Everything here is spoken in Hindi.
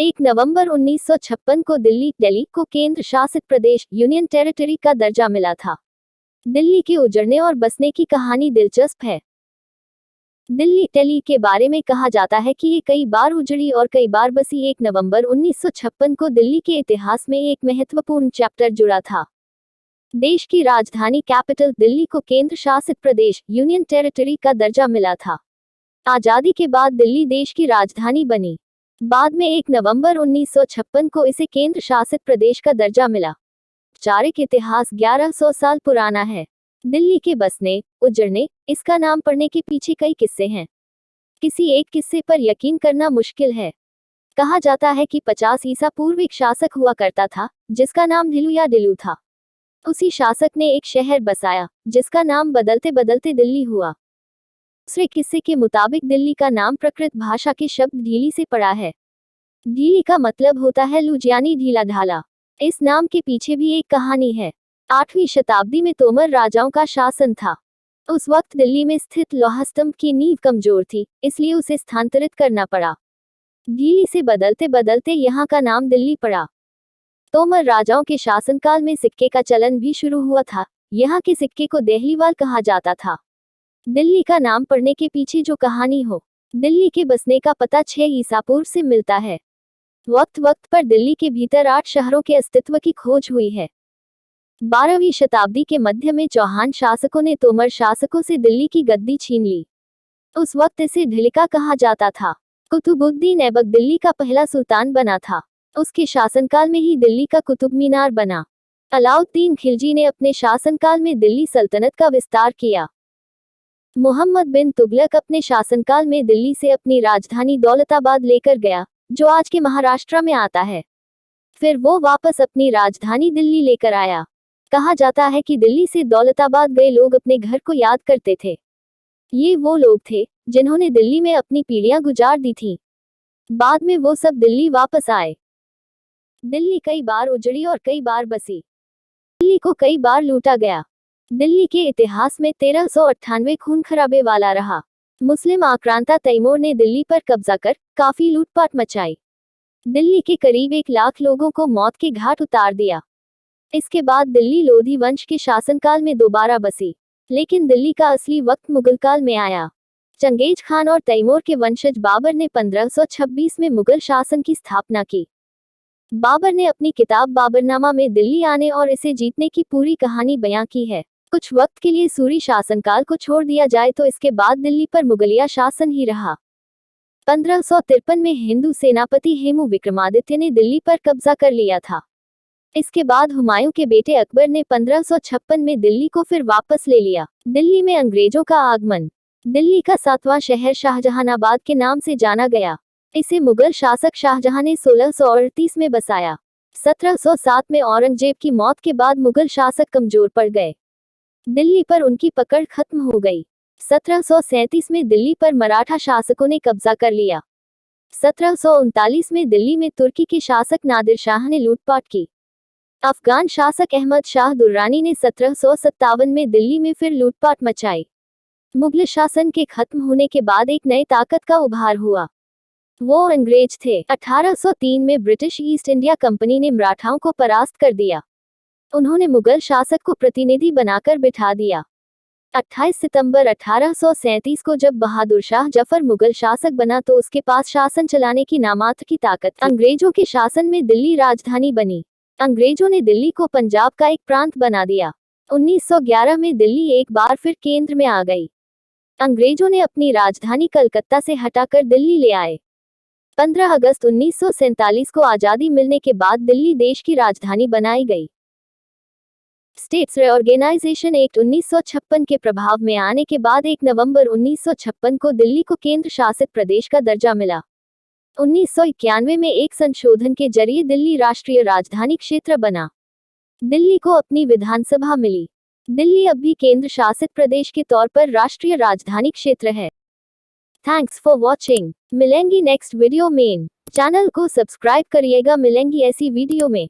1 नवंबर 1956 को दिल्ली को केंद्र शासित प्रदेश यूनियन टेरिटरी का दर्जा मिला था। दिल्ली के उजड़ने और बसने की कहानी दिलचस्प है। दिल्ली के बारे में कहा जाता है कि ये कई बार उजड़ी और कई बार बसी। 1 नवंबर 1956 को दिल्ली के इतिहास में एक महत्वपूर्ण चैप्टर जुड़ा था। देश की राजधानी कैपिटल दिल्ली को केंद्र शासित प्रदेश यूनियन टेरिटरी का दर्जा मिला था। आजादी के बाद दिल्ली देश की राजधानी बनी। बाद में 1 नवंबर 1956 को इसे केंद्र शासित प्रदेश का दर्जा मिला। औपचारिक इतिहास 1100 साल पुराना है। दिल्ली के बसने, उजड़ने, इसका नाम पड़ने के पीछे कई किस्से हैं। किसी एक किस्से पर यकीन करना मुश्किल है। कहा जाता है कि 50 ईसा पूर्व एक शासक हुआ करता था, जिसका नाम ढिलू या डिलू था। उसी शासक ने एक शहर बसाया, जिसका नाम बदलते बदलते दिल्ली हुआ। दूसरे किस्से के मुताबिक दिल्ली का नाम प्राकृत भाषा के शब्द ढीली से पड़ा है। ढीली का मतलब होता है लूज यानी ढीला ढाला। इस नाम के पीछे भी एक कहानी है। 8वीं शताब्दी में तोमर राजाओं का शासन था। उस वक्त दिल्ली में स्थित लौह स्तंभ की नींव कमजोर थी, इसलिए उसे स्थानांतरित करना पड़ा। ढीली से बदलते बदलते यहाँ का नाम दिल्ली पड़ा। तोमर राजाओं के शासनकाल में सिक्के का चलन भी शुरू हुआ था। यहाँ के सिक्के को देहलीवाल कहा जाता था। दिल्ली का नाम पड़ने के पीछे जो कहानी हो। दिल्ली के बसने का पता 6 ईसा पूर्व से मिलता है। वक्त वक्त पर दिल्ली के भीतर 8 शहरों के अस्तित्व की खोज हुई है। 12वीं शताब्दी के मध्य में चौहान शासकों ने तोमर शासकों से दिल्ली की गद्दी छीन ली। उस वक्त इसे ढिलिका कहा जाता था। कुतुबुद्दीन ऐबक दिल्ली का पहला सुल्तान बना था। उसके शासनकाल में ही दिल्ली का कुतुब मीनार बना। अलाउद्दीन खिलजी ने अपने शासनकाल में दिल्ली सल्तनत का विस्तार किया। मोहम्मद बिन तुगलक अपने शासनकाल में दिल्ली से अपनी राजधानी दौलताबाद लेकर गया, जो आज के महाराष्ट्र में आता है। फिर वो वापस अपनी राजधानी दिल्ली लेकर आया। कहा जाता है कि दिल्ली से दौलताबाद गए लोग अपने घर को याद करते थे। ये वो लोग थे जिन्होंने दिल्ली में अपनी पीढ़ियां गुजार दी थीं। बाद में वो सब दिल्ली वापस आए। दिल्ली कई बार उजड़ी और कई बार बसी। दिल्ली को कई बार लूटा गया। दिल्ली के इतिहास में 1398 खून खराबे वाला रहा। मुस्लिम आक्रांता तैमूर ने दिल्ली पर कब्जा कर काफी लूटपाट मचाई। दिल्ली के करीब 1 लाख लोगों को मौत के घाट उतार दिया। इसके बाद दिल्ली लोधी वंश के शासनकाल में दोबारा बसी, लेकिन दिल्ली का असली वक्त मुगल काल में आया। चंगेज खान और तैमूर के वंशज बाबर ने 1526 में मुगल शासन की स्थापना की। बाबर ने अपनी किताब बाबरनामा में दिल्ली आने और इसे जीतने की पूरी कहानी बयां की है। कुछ वक्त के लिए सूरी शासनकाल को छोड़ दिया जाए तो इसके बाद दिल्ली पर मुगलिया शासन ही रहा। 1553 में हिंदू सेनापति हेमू विक्रमादित्य ने दिल्ली पर कब्जा कर लिया था। इसके बाद हुमायूं के बेटे अकबर ने 1556 में दिल्ली को फिर वापस ले लिया। दिल्ली में अंग्रेजों का आगमन। दिल्ली का 7वां शहर शाहजहानाबाद के नाम से जाना गया। इसे मुगल शासक शाहजहां ने 1638 में बसाया। 1707 में औरंगजेब की मौत के बाद मुगल शासक कमजोर पड़ गए। दिल्ली पर उनकी पकड़ खत्म हो गई। 1737 में दिल्ली पर मराठा शासकों ने कब्जा कर लिया। 1739 में दिल्ली में तुर्की के शासक नादिर शाह ने लूटपाट की। अफगान शासक अहमद शाह दुर्रानी ने 1757 में दिल्ली में फिर लूटपाट मचाई। मुगल शासन के खत्म होने के बाद एक नई ताकत का उभार हुआ। वो अंग्रेज थे। 1803 में ब्रिटिश ईस्ट इंडिया कंपनी ने मराठाओं को परास्त कर दिया। उन्होंने मुगल शासक को प्रतिनिधि बनाकर बिठा दिया। 28 सितंबर 1837 को जब बहादुर शाह जफर मुगल शासक बना तो उसके पास शासन चलाने की नामात्र की ताकत थी। अंग्रेजों के शासन में दिल्ली राजधानी बनी। अंग्रेजों ने दिल्ली को पंजाब का एक प्रांत बना दिया। 1911 में दिल्ली एक बार फिर केंद्र में आ गई। अंग्रेजों ने अपनी राजधानी कलकत्ता से हटाकर दिल्ली ले आए। 15 अगस्त 1947 को आजादी मिलने के बाद दिल्ली देश की राजधानी बनाई गई। स्टेट्स रीऑर्गेनाइजेशन एक्ट 1956 के प्रभाव में आने के बाद 1 नवंबर 1956 को दिल्ली को केंद्र शासित प्रदेश का दर्जा मिला। 1991 में एक संशोधन के जरिए दिल्ली राष्ट्रीय राजधानी क्षेत्र बना। दिल्ली को अपनी विधानसभा मिली। दिल्ली अब भी केंद्र शासित प्रदेश के तौर पर राष्ट्रीय राजधानी क्षेत्र है। Thanks for watching. मिलेंगी नेक्स्ट वीडियो में। चैनल को सब्सक्राइब करिएगा। मिलेंगी ऐसी वीडियो में।